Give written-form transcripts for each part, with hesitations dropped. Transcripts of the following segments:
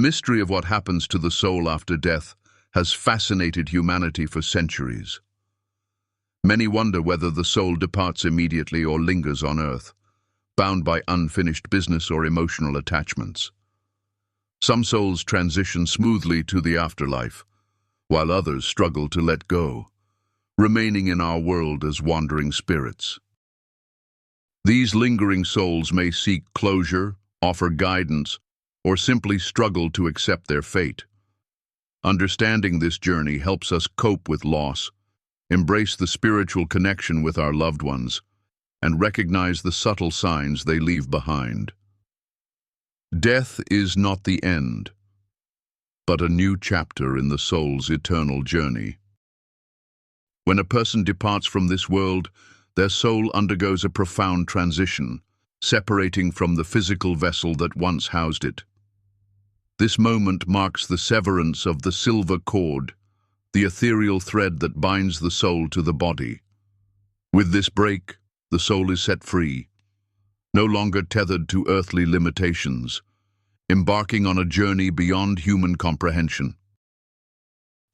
mystery of what happens to the soul after death has fascinated humanity for centuries. Many wonder whether the soul departs immediately or lingers on earth, bound by unfinished business or emotional attachments. Some souls transition smoothly to the afterlife, while others struggle to let go, remaining in our world as wandering spirits. These lingering souls may seek closure, offer guidance, or simply struggle to accept their fate. Understanding this journey helps us cope with loss, embrace the spiritual connection with our loved ones, and recognize the subtle signs they leave behind. Death is not the end, but a new chapter in the soul's eternal journey. When a person departs from this world, their soul undergoes a profound transition, separating from the physical vessel that once housed it. This moment marks the severance of the silver cord, the ethereal thread that binds the soul to the body. With this break, the soul is set free, no longer tethered to earthly limitations, embarking on a journey beyond human comprehension.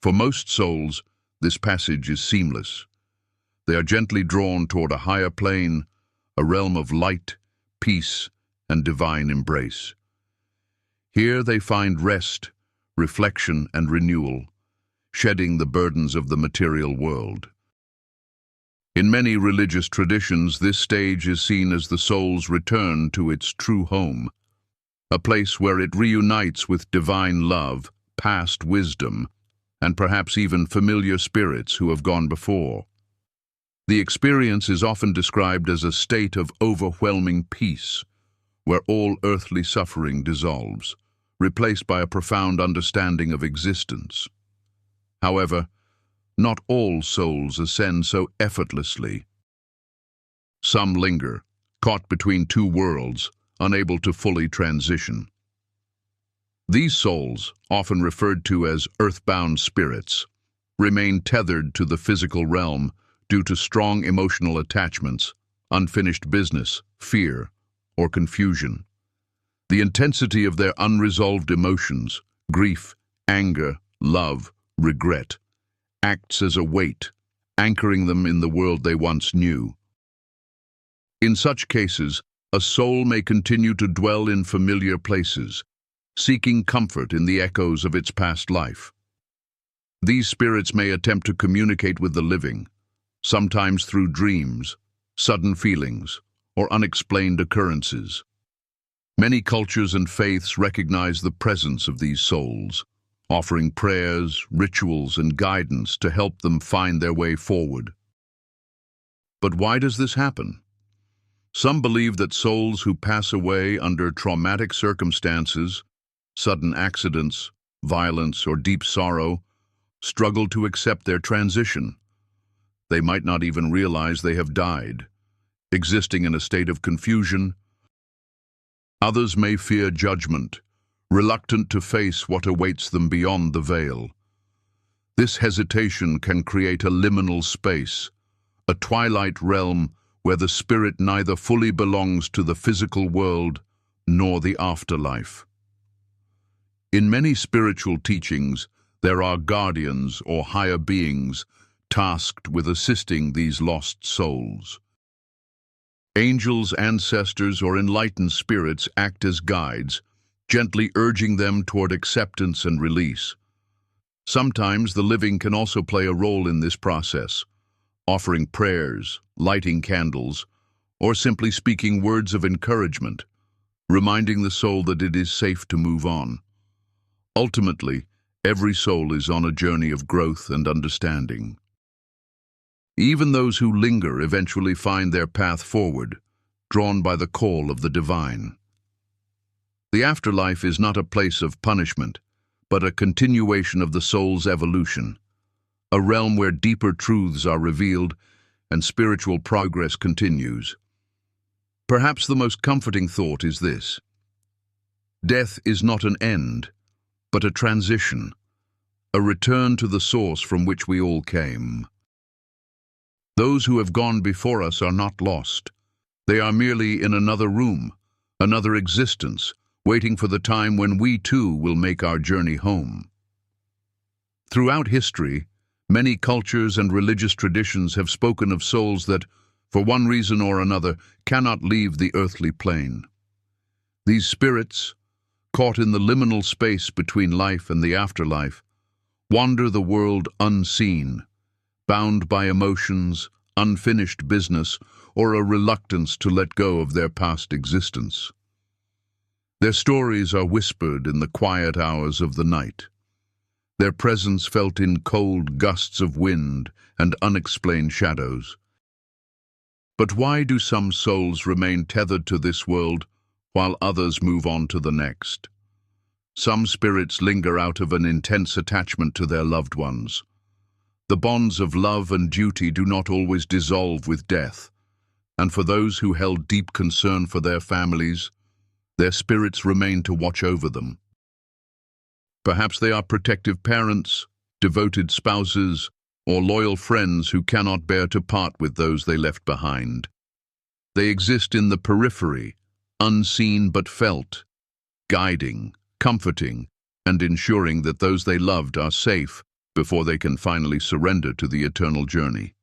For most souls, this passage is seamless. They are gently drawn toward a higher plane, a realm of light, peace, and divine embrace. Here they find rest, reflection, and renewal, shedding the burdens of the material world. In many religious traditions, this stage is seen as the soul's return to its true home, a place where it reunites with divine love, past wisdom, and perhaps even familiar spirits who have gone before. The experience is often described as a state of overwhelming peace, where all earthly suffering dissolves, replaced by a profound understanding of existence. However, not all souls ascend so effortlessly. Some linger, caught between two worlds, unable to fully transition. These souls, often referred to as earthbound spirits, remain tethered to the physical realm due to strong emotional attachments, unfinished business, fear, or confusion. The intensity of their unresolved emotions, grief, anger, love, regret, acts as a weight, anchoring them in the world they once knew. In such cases, a soul may continue to dwell in familiar places, seeking comfort in the echoes of its past life. These spirits may attempt to communicate with the living, sometimes through dreams, sudden feelings, or unexplained occurrences. Many cultures and faiths recognize the presence of these souls, offering prayers, rituals, and guidance to help them find their way forward. But why does this happen? Some believe that souls who pass away under traumatic circumstances, sudden accidents, violence, or deep sorrow, struggle to accept their transition. They might not even realize they have died, existing in a state of confusion. Others may fear judgment, reluctant to face what awaits them beyond the veil. This hesitation can create a liminal space, a twilight realm where the spirit neither fully belongs to the physical world nor the afterlife. In many spiritual teachings, there are guardians or higher beings tasked with assisting these lost souls. Angels, ancestors, or enlightened spirits act as guides, gently urging them toward acceptance and release. Sometimes the living can also play a role in this process, offering prayers, lighting candles, or simply speaking words of encouragement, reminding the soul that it is safe to move on. Ultimately, every soul is on a journey of growth and understanding. Even those who linger eventually find their path forward, drawn by the call of the divine. The afterlife is not a place of punishment, but a continuation of the soul's evolution, a realm where deeper truths are revealed and spiritual progress continues. Perhaps the most comforting thought is this: death is not an end, but a transition, a return to the source from which we all came. Those who have gone before us are not lost. They are merely in another room, another existence, waiting for the time when we too will make our journey home. Throughout history, many cultures and religious traditions have spoken of souls that, for one reason or another, cannot leave the earthly plane. These spirits, caught in the liminal space between life and the afterlife, wander the world unseen, bound by emotions, unfinished business, or a reluctance to let go of their past existence. Their stories are whispered in the quiet hours of the night, their presence felt in cold gusts of wind and unexplained shadows. But why do some souls remain tethered to this world while others move on to the next? Some spirits linger out of an intense attachment to their loved ones. The bonds of love and duty do not always dissolve with death, and for those who held deep concern for their families, their spirits remain to watch over them. Perhaps they are protective parents, devoted spouses, or loyal friends who cannot bear to part with those they left behind. They exist in the periphery, unseen but felt, guiding, comforting, and ensuring that those they loved are safe before they can finally surrender to the eternal journey.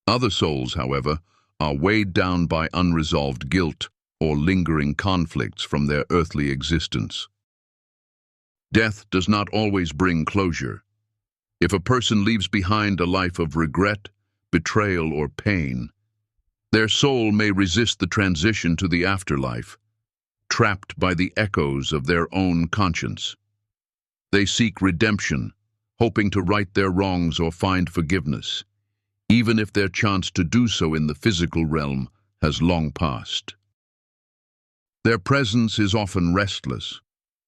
Other souls, however, are weighed down by unresolved guilt or lingering conflicts from their earthly existence. Death does not always bring closure. If a person leaves behind a life of regret, betrayal, or pain, their soul may resist the transition to the afterlife, trapped by the echoes of their own conscience. They seek redemption, hoping to right their wrongs or find forgiveness, even if their chance to do so in the physical realm has long passed. Their presence is often restless,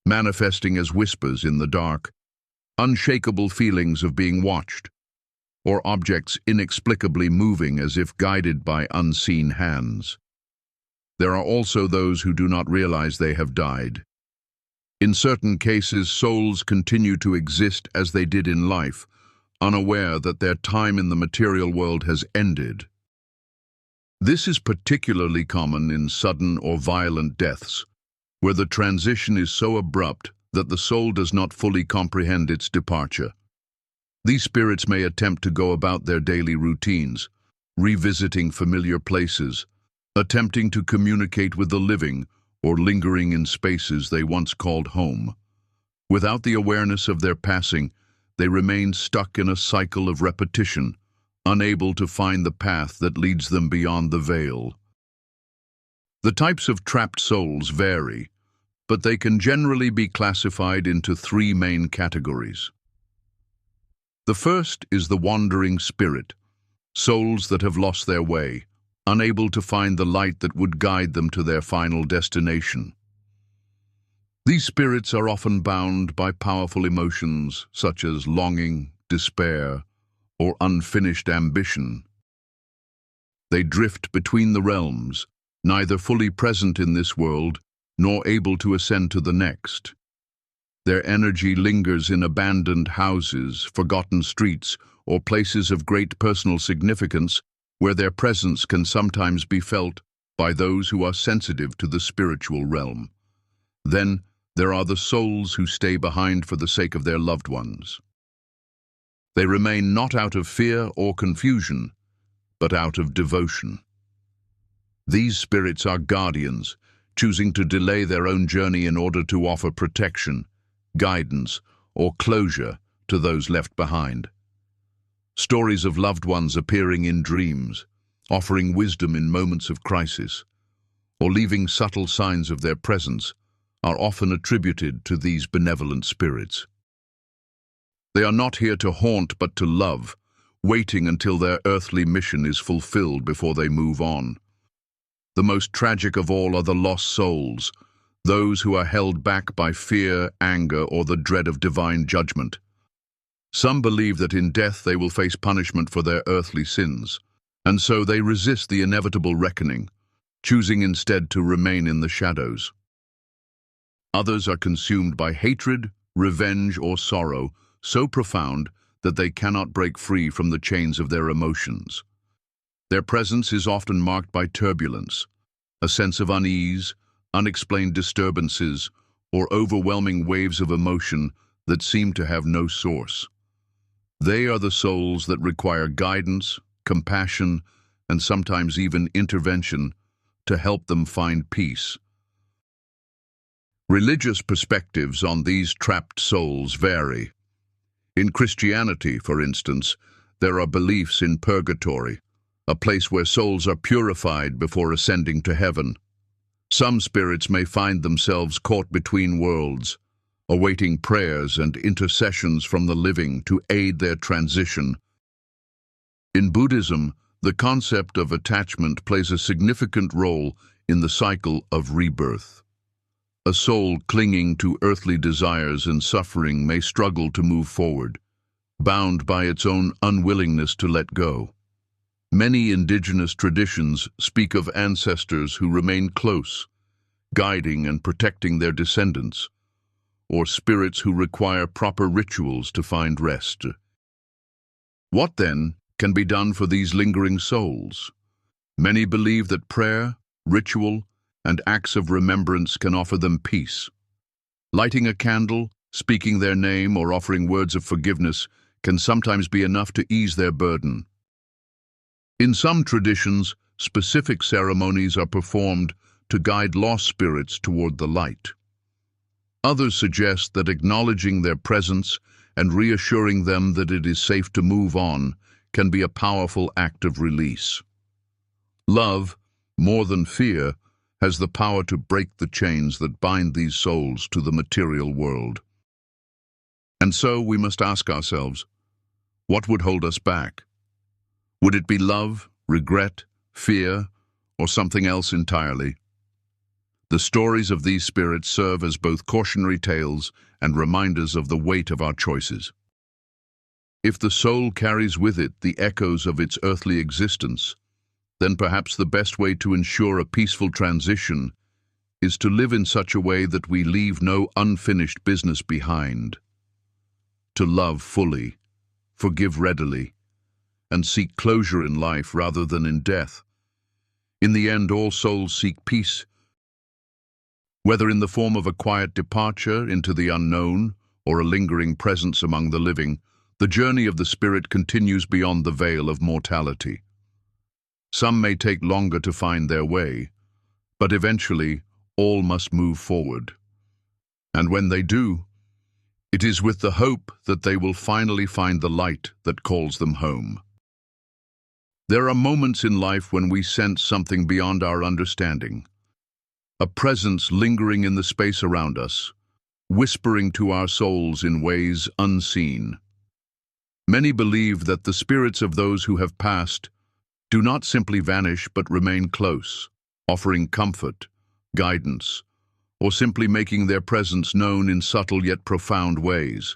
manifesting as whispers in the dark, unshakable feelings of being watched, or objects inexplicably moving as if guided by unseen hands. There are also those who do not realize they have died. In certain cases, souls continue to exist as they did in life, unaware that their time in the material world has ended. This is particularly common in sudden or violent deaths, where the transition is so abrupt that the soul does not fully comprehend its departure. These spirits may attempt to go about their daily routines, revisiting familiar places, attempting to communicate with the living, or lingering in spaces they once called home. Without the awareness of their passing, they remain stuck in a cycle of repetition, unable to find the path that leads them beyond the veil. The types of trapped souls vary, but they can generally be classified into three main categories. The first is the wandering spirit, souls that have lost their way, unable to find the light that would guide them to their final destination. These spirits are often bound by powerful emotions such as longing, despair, or unfinished ambition. They drift between the realms, neither fully present in this world nor able to ascend to the next. Their energy lingers in abandoned houses, forgotten streets, or places of great personal significance where their presence can sometimes be felt by those who are sensitive to the spiritual realm. Then there are the souls who stay behind for the sake of their loved ones. They remain not out of fear or confusion, but out of devotion. These spirits are guardians, choosing to delay their own journey in order to offer protection, guidance, or closure to those left behind. Stories of loved ones appearing in dreams, offering wisdom in moments of crisis, or leaving subtle signs of their presence are often attributed to these benevolent spirits. They are not here to haunt but to love, waiting until their earthly mission is fulfilled before they move on. The most tragic of all are the lost souls, those who are held back by fear, anger, or the dread of divine judgment. Some believe that in death they will face punishment for their earthly sins, and so they resist the inevitable reckoning, choosing instead to remain in the shadows. Others are consumed by hatred, revenge, or sorrow so profound that they cannot break free from the chains of their emotions. Their presence is often marked by turbulence, a sense of unease, unexplained disturbances, or overwhelming waves of emotion that seem to have no source. They are the souls that require guidance, compassion, and sometimes even intervention to help them find peace. Religious perspectives on these trapped souls vary. In Christianity, for instance, there are beliefs in purgatory, a place where souls are purified before ascending to heaven. Some spirits may find themselves caught between worlds, awaiting prayers and intercessions from the living to aid their transition. In Buddhism, the concept of attachment plays a significant role in the cycle of rebirth. A soul clinging to earthly desires and suffering may struggle to move forward, bound by its own unwillingness to let go. Many indigenous traditions speak of ancestors who remain close, guiding and protecting their descendants, or spirits who require proper rituals to find rest. What, then, can be done for these lingering souls? Many believe that prayer, ritual, and acts of remembrance can offer them peace. Lighting a candle, speaking their name, or offering words of forgiveness can sometimes be enough to ease their burden. In some traditions, specific ceremonies are performed to guide lost spirits toward the light. Others suggest that acknowledging their presence and reassuring them that it is safe to move on can be a powerful act of release. Love, more than fear, has the power to break the chains that bind these souls to the material world. And so we must ask ourselves, what would hold us back? Would it be love, regret, fear, or something else entirely? The stories of these spirits serve as both cautionary tales and reminders of the weight of our choices. If the soul carries with it the echoes of its earthly existence, then perhaps the best way to ensure a peaceful transition is to live in such a way that we leave no unfinished business behind. To love fully, forgive readily, and seek closure in life rather than in death. In the end, all souls seek peace, whether in the form of a quiet departure into the unknown or a lingering presence among the living. The journey of the spirit continues beyond the veil of mortality. Some may take longer to find their way, but eventually all must move forward. And when they do, it is with the hope that they will finally find the light that calls them home. There are moments in life when we sense something beyond our understanding, a presence lingering in the space around us, whispering to our souls in ways unseen. Many believe that the spirits of those who have passed do not simply vanish but remain close, offering comfort, guidance, or simply making their presence known in subtle yet profound ways.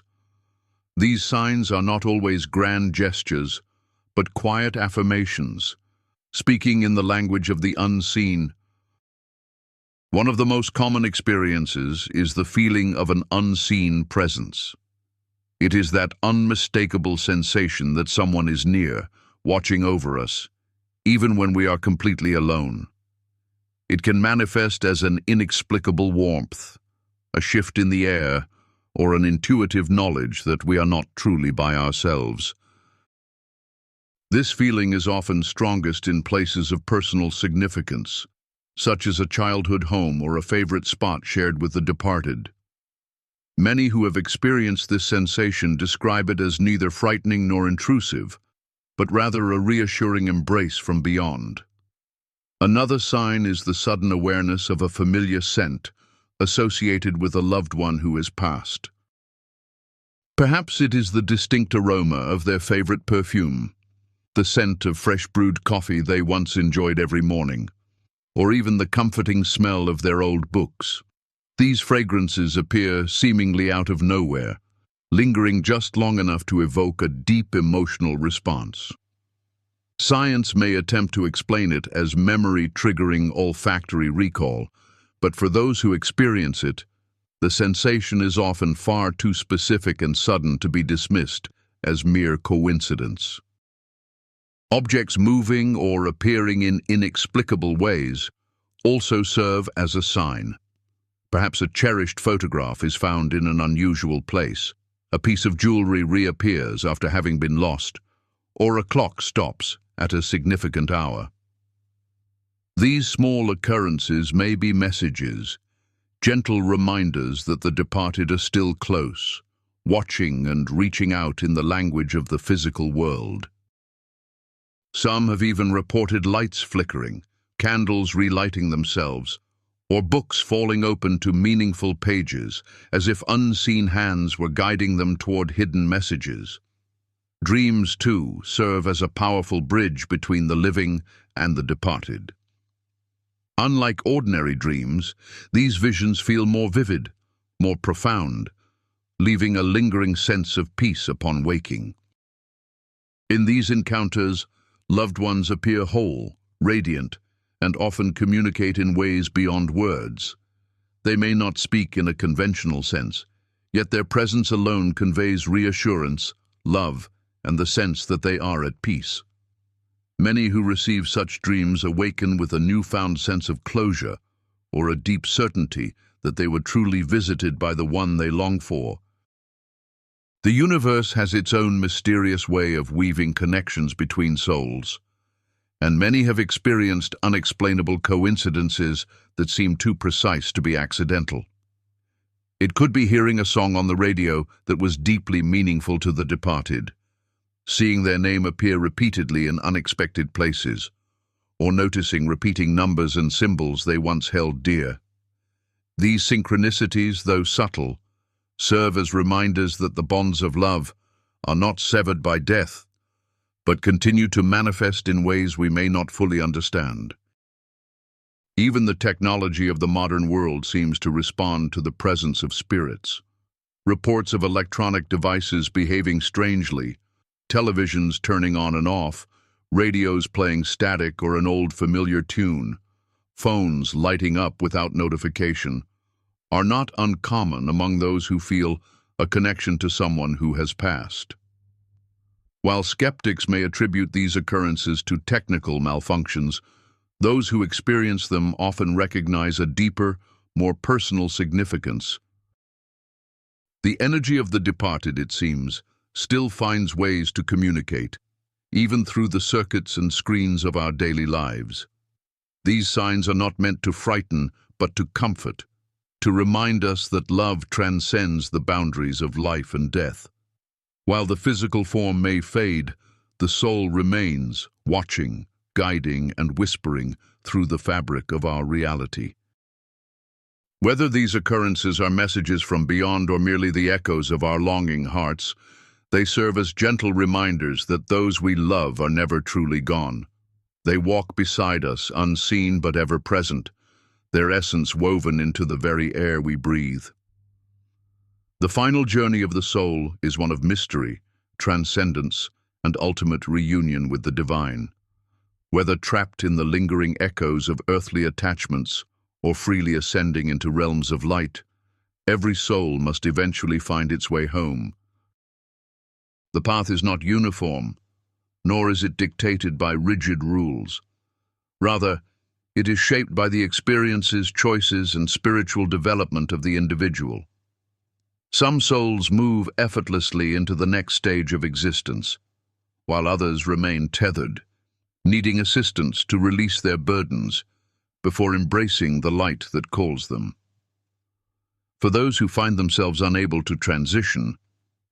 These signs are not always grand gestures, but quiet affirmations, speaking in the language of the unseen. One of the most common experiences is the feeling of an unseen presence. It is that unmistakable sensation that someone is near, watching over us, even when we are completely alone. It can manifest as an inexplicable warmth, a shift in the air, or an intuitive knowledge that we are not truly by ourselves. This feeling is often strongest in places of personal significance, such as a childhood home or a favorite spot shared with the departed. Many who have experienced this sensation describe it as neither frightening nor intrusive, but rather a reassuring embrace from beyond. Another sign is the sudden awareness of a familiar scent associated with a loved one who has passed. Perhaps it is the distinct aroma of their favorite perfume, the scent of fresh brewed coffee they once enjoyed every morning, or even the comforting smell of their old books. These fragrances appear seemingly out of nowhere, lingering just long enough to evoke a deep emotional response. Science may attempt to explain it as memory-triggering olfactory recall, but for those who experience it, the sensation is often far too specific and sudden to be dismissed as mere coincidence. Objects moving or appearing in inexplicable ways also serve as a sign. Perhaps a cherished photograph is found in an unusual place, a piece of jewelry reappears after having been lost, or a clock stops at a significant hour. These small occurrences may be messages, gentle reminders that the departed are still close, watching and reaching out in the language of the physical world. Some have even reported lights flickering, candles relighting themselves, or books falling open to meaningful pages, as if unseen hands were guiding them toward hidden messages. Dreams, too, serve as a powerful bridge between the living and the departed. Unlike ordinary dreams, these visions feel more vivid, more profound, leaving a lingering sense of peace upon waking. In these encounters, loved ones appear whole, radiant, and often communicate in ways beyond words. They may not speak in a conventional sense, yet their presence alone conveys reassurance, love, and the sense that they are at peace. Many who receive such dreams awaken with a newfound sense of closure or a deep certainty that they were truly visited by the one they long for. The universe has its own mysterious way of weaving connections between souls, and many have experienced unexplainable coincidences that seem too precise to be accidental. It could be hearing a song on the radio that was deeply meaningful to the departed, seeing their name appear repeatedly in unexpected places, or noticing repeating numbers and symbols they once held dear. These synchronicities, though subtle, serve as reminders that the bonds of love are not severed by death, but continue to manifest in ways we may not fully understand. Even the technology of the modern world seems to respond to the presence of spirits. Reports of electronic devices behaving strangely, televisions turning on and off, radios playing static or an old familiar tune, phones lighting up without notification, are not uncommon among those who feel a connection to someone who has passed. While skeptics may attribute these occurrences to technical malfunctions, those who experience them often recognize a deeper, more personal significance. The energy of the departed, it seems, still finds ways to communicate, even through the circuits and screens of our daily lives. These signs are not meant to frighten, but to comfort, to remind us that love transcends the boundaries of life and death. While the physical form may fade, the soul remains, watching, guiding, and whispering through the fabric of our reality. Whether these occurrences are messages from beyond or merely the echoes of our longing hearts, they serve as gentle reminders that those we love are never truly gone. They walk beside us, unseen but ever present, their essence woven into the very air we breathe. The final journey of the soul is one of mystery, transcendence, and ultimate reunion with the divine. Whether trapped in the lingering echoes of earthly attachments or freely ascending into realms of light, every soul must eventually find its way home. The path is not uniform, nor is it dictated by rigid rules. Rather, it is shaped by the experiences, choices, and spiritual development of the individual. Some souls move effortlessly into the next stage of existence, while others remain tethered, needing assistance to release their burdens before embracing the light that calls them. For those who find themselves unable to transition,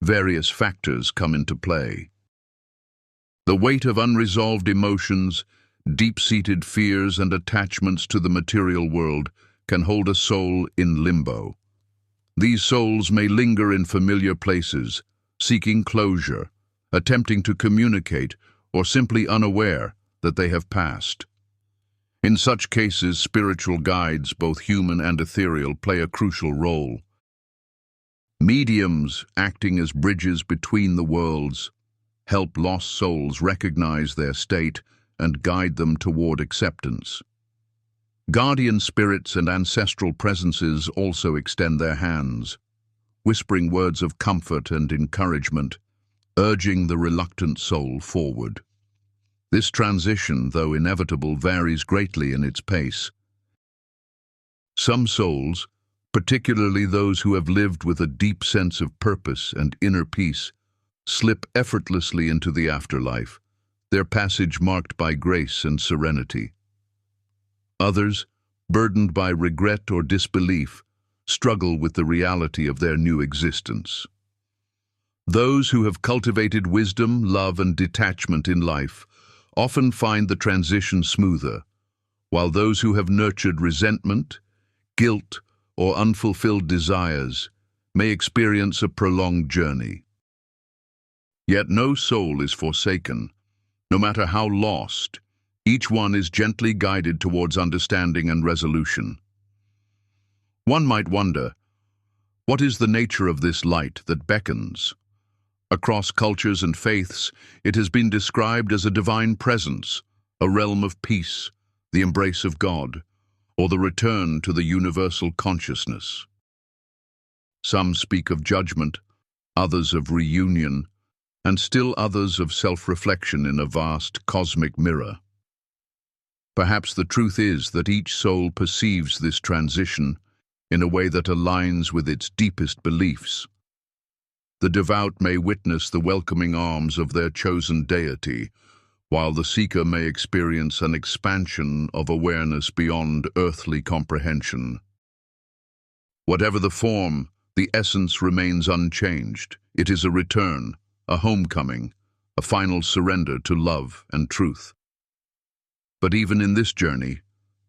various factors come into play. The weight of unresolved emotions, deep-seated fears, and attachments to the material world can hold a soul in limbo. These souls may linger in familiar places, seeking closure, attempting to communicate, or simply unaware that they have passed. In such cases, spiritual guides, both human and ethereal, play a crucial role. Mediums, acting as bridges between the worlds, help lost souls recognize their state and guide them toward acceptance. Guardian spirits and ancestral presences also extend their hands, whispering words of comfort and encouragement, urging the reluctant soul forward. This transition, though inevitable, varies greatly in its pace. Some souls, particularly those who have lived with a deep sense of purpose and inner peace, slip effortlessly into the afterlife, their passage marked by grace and serenity. Others, burdened by regret or disbelief, struggle with the reality of their new existence. Those who have cultivated wisdom, love, and detachment in life often find the transition smoother, while those who have nurtured resentment, guilt, or unfulfilled desires may experience a prolonged journey. Yet no soul is forsaken. No matter how lost, each one is gently guided towards understanding and resolution. One might wonder, what is the nature of this light that beckons? Across cultures and faiths, it has been described as a divine presence, a realm of peace, the embrace of God, or the return to the universal consciousness. Some speak of judgment, others of reunion, and still others of self-reflection in a vast cosmic mirror. Perhaps the truth is that each soul perceives this transition in a way that aligns with its deepest beliefs. The devout may witness the welcoming arms of their chosen deity, while the seeker may experience an expansion of awareness beyond earthly comprehension. Whatever the form, the essence remains unchanged. It is a return, a homecoming, a final surrender to love and truth. But even in this journey,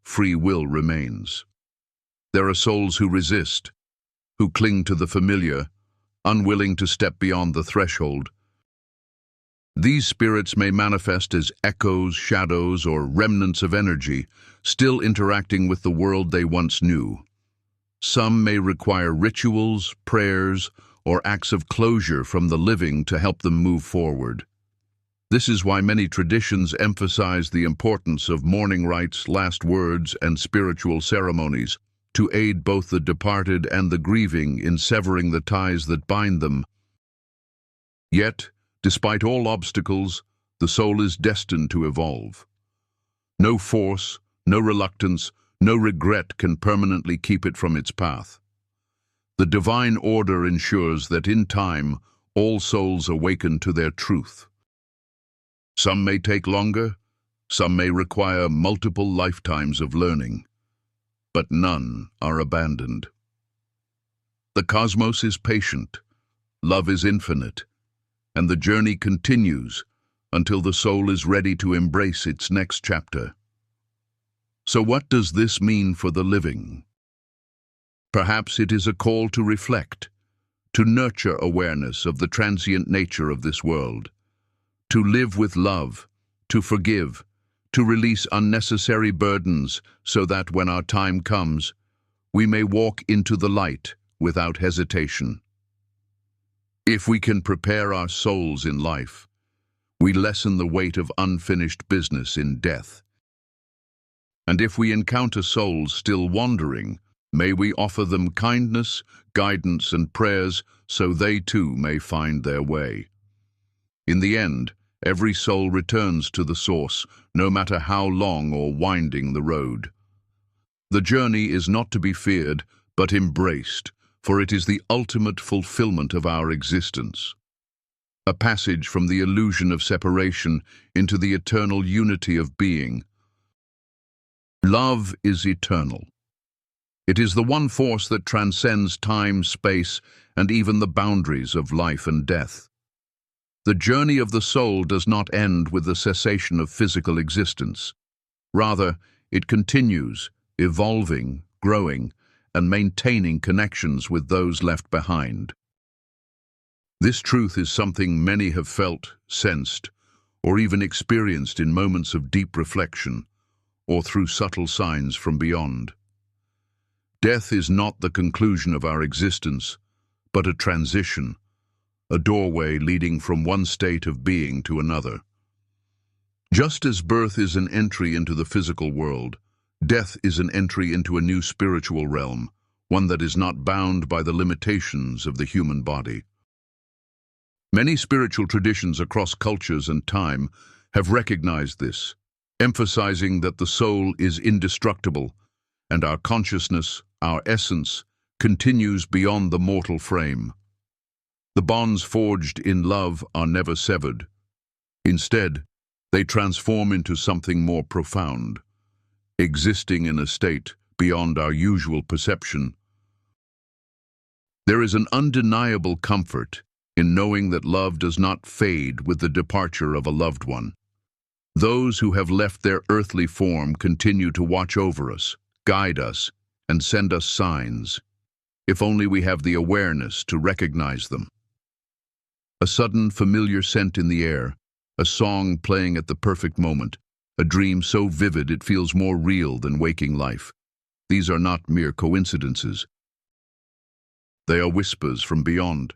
free will remains. There are souls who resist, who cling to the familiar, unwilling to step beyond the threshold. These spirits may manifest as echoes, shadows, or remnants of energy, still interacting with the world they once knew. Some may require rituals, prayers, or acts of closure from the living to help them move forward. This is why many traditions emphasize the importance of mourning rites, last words, and spiritual ceremonies to aid both the departed and the grieving in severing the ties that bind them. Yet, despite all obstacles, the soul is destined to evolve. No force, no reluctance, no regret can permanently keep it from its path. The divine order ensures that in time, all souls awaken to their truth. Some may take longer, some may require multiple lifetimes of learning, but none are abandoned. The cosmos is patient, love is infinite, and the journey continues until the soul is ready to embrace its next chapter. So what does this mean for the living? Perhaps it is a call to reflect, to nurture awareness of the transient nature of this world, to live with love, to forgive, to release unnecessary burdens so that when our time comes, we may walk into the light without hesitation. If we can prepare our souls in life, we lessen the weight of unfinished business in death. And if we encounter souls still wandering, may we offer them kindness, guidance, and prayers so they too may find their way. In the end, every soul returns to the source, no matter how long or winding the road. The journey is not to be feared, but embraced, for it is the ultimate fulfillment of our existence. A passage from the illusion of separation into the eternal unity of being. Love is eternal. It is the one force that transcends time, space, and even the boundaries of life and death. The journey of the soul does not end with the cessation of physical existence. Rather, it continues, evolving, growing, and maintaining connections with those left behind. This truth is something many have felt, sensed, or even experienced in moments of deep reflection, or through subtle signs from beyond. Death is not the conclusion of our existence, but a transition, a doorway leading from one state of being to another. Just as birth is an entry into the physical world, death is an entry into a new spiritual realm, one that is not bound by the limitations of the human body. Many spiritual traditions across cultures and time have recognized this, emphasizing that the soul is indestructible and our consciousness, our essence, continues beyond the mortal frame. The bonds forged in love are never severed. Instead, they transform into something more profound, existing in a state beyond our usual perception. There is an undeniable comfort in knowing that love does not fade with the departure of a loved one. Those who have left their earthly form continue to watch over us, guide us, and send us signs, if only we have the awareness to recognize them. A sudden familiar scent in the air, a song playing at the perfect moment, a dream so vivid it feels more real than waking life. These are not mere coincidences. They are whispers from beyond,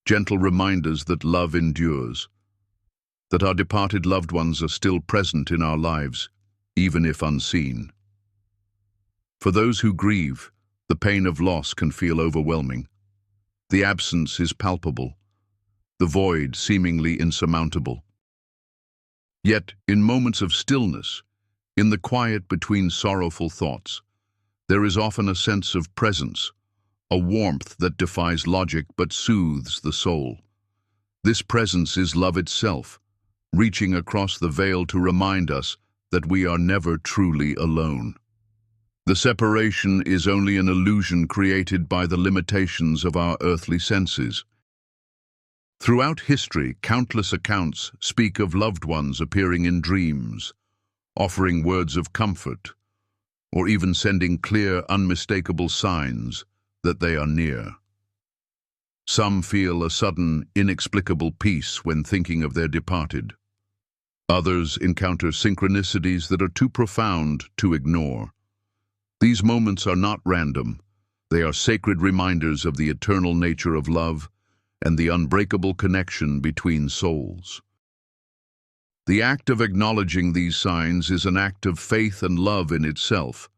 gentle reminders that love endures, that our departed loved ones are still present in our lives, even if unseen. For those who grieve, the pain of loss can feel overwhelming. The absence is palpable, the void seemingly insurmountable. Yet, in moments of stillness, in the quiet between sorrowful thoughts, there is often a sense of presence, a warmth that defies logic but soothes the soul. This presence is love itself, reaching across the veil to remind us that we are never truly alone. The separation is only an illusion created by the limitations of our earthly senses. Throughout history, countless accounts speak of loved ones appearing in dreams, offering words of comfort, or even sending clear, unmistakable signs that they are near. Some feel a sudden, inexplicable peace when thinking of their departed. Others encounter synchronicities that are too profound to ignore. These moments are not random. They are sacred reminders of the eternal nature of love and the unbreakable connection between souls. The act of acknowledging these signs is an act of faith and love in itself.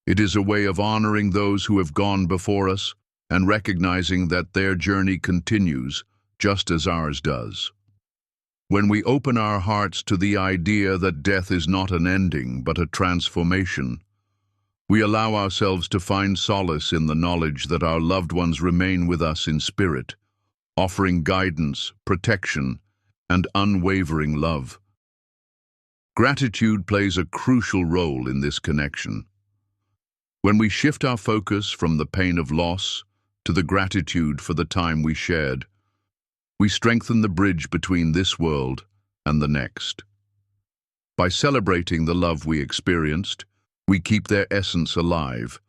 It is a way of honoring those who have gone before us and recognizing that their journey continues just as ours does. When we open our hearts to the idea that death is not an ending but a transformation, we allow ourselves to find solace in the knowledge that our loved ones remain with us in spirit, offering guidance, protection, and unwavering love. Gratitude plays a crucial role in this connection. When we shift our focus from the pain of loss to the gratitude for the time we shared, we strengthen the bridge between this world and the next. By celebrating the love we experienced, we keep their essence alive,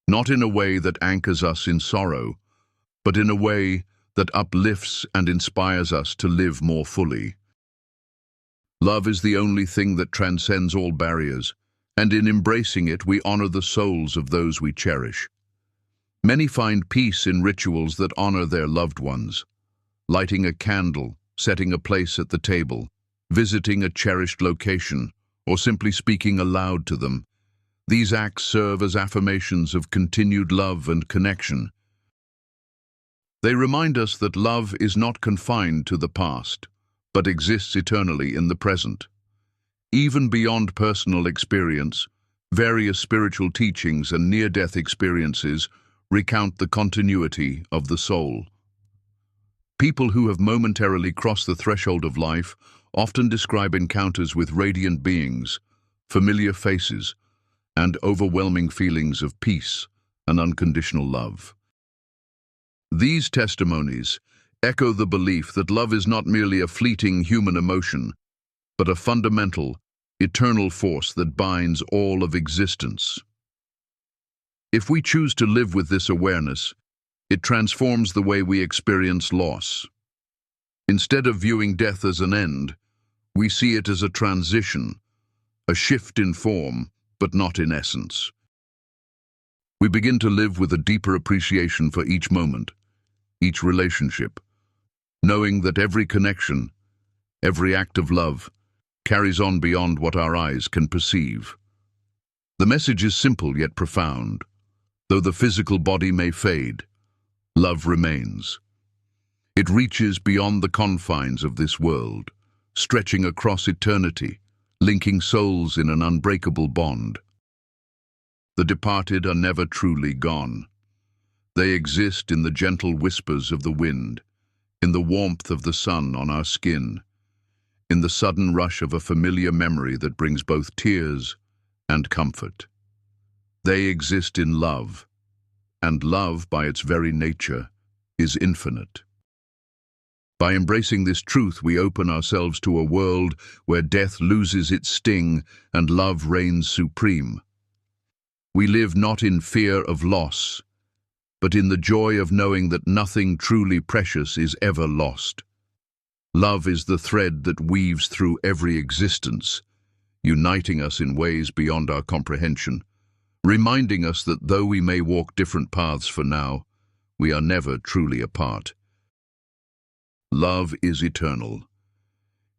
not in a way that anchors us in sorrow, but in a way that uplifts and inspires us to live more fully. Love is the only thing that transcends all barriers, and in embracing it, we honor the souls of those we cherish. Many find peace in rituals that honor their loved ones. Lighting a candle, setting a place at the table, visiting a cherished location, or simply speaking aloud to them. These acts serve as affirmations of continued love and connection. They remind us that love is not confined to the past, but exists eternally in the present. Even beyond personal experience, various spiritual teachings and near-death experiences recount the continuity of the soul. People who have momentarily crossed the threshold of life often describe encounters with radiant beings, familiar faces, and overwhelming feelings of peace and unconditional love. These testimonies echo the belief that love is not merely a fleeting human emotion, but a fundamental, eternal force that binds all of existence. If we choose to live with this awareness, it transforms the way we experience loss. Instead of viewing death as an end, we see it as a transition, a shift in form, but not in essence. We begin to live with a deeper appreciation for each moment, each relationship, knowing that every connection, every act of love, carries on beyond what our eyes can perceive. The message is simple yet profound. Though the physical body may fade, love remains. It reaches beyond the confines of this world, stretching across eternity, linking souls in an unbreakable bond. The departed are never truly gone. They exist in the gentle whispers of the wind, in the warmth of the sun on our skin, in the sudden rush of a familiar memory that brings both tears and comfort. They exist in love, and love, by its very nature, is infinite. By embracing this truth, we open ourselves to a world where death loses its sting and love reigns supreme. We live not in fear of loss, but in the joy of knowing that nothing truly precious is ever lost. Love is the thread that weaves through every existence, uniting us in ways beyond our comprehension, reminding us that though we may walk different paths for now, we are never truly apart. Love is eternal.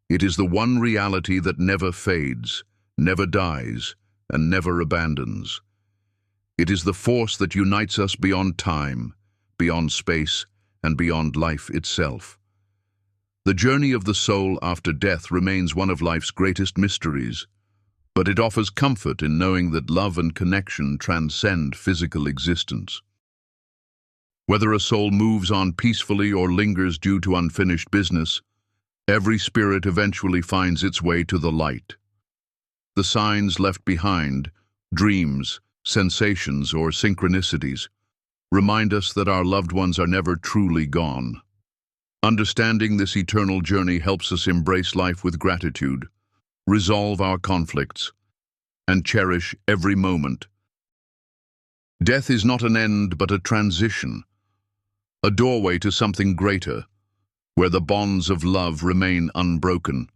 It is the one reality that never fades, never dies, and never abandons. It is the force that unites us beyond time, beyond space, and beyond life itself. The journey of the soul after death remains one of life's greatest mysteries, but it offers comfort in knowing that love and connection transcend physical existence. Whether a soul moves on peacefully or lingers due to unfinished business, every spirit eventually finds its way to the light. The signs left behind, dreams, sensations, or synchronicities, remind us that our loved ones are never truly gone. Understanding this eternal journey helps us embrace life with gratitude, resolve our conflicts, and cherish every moment. Death is not an end but a transition, a doorway to something greater, where the bonds of love remain unbroken.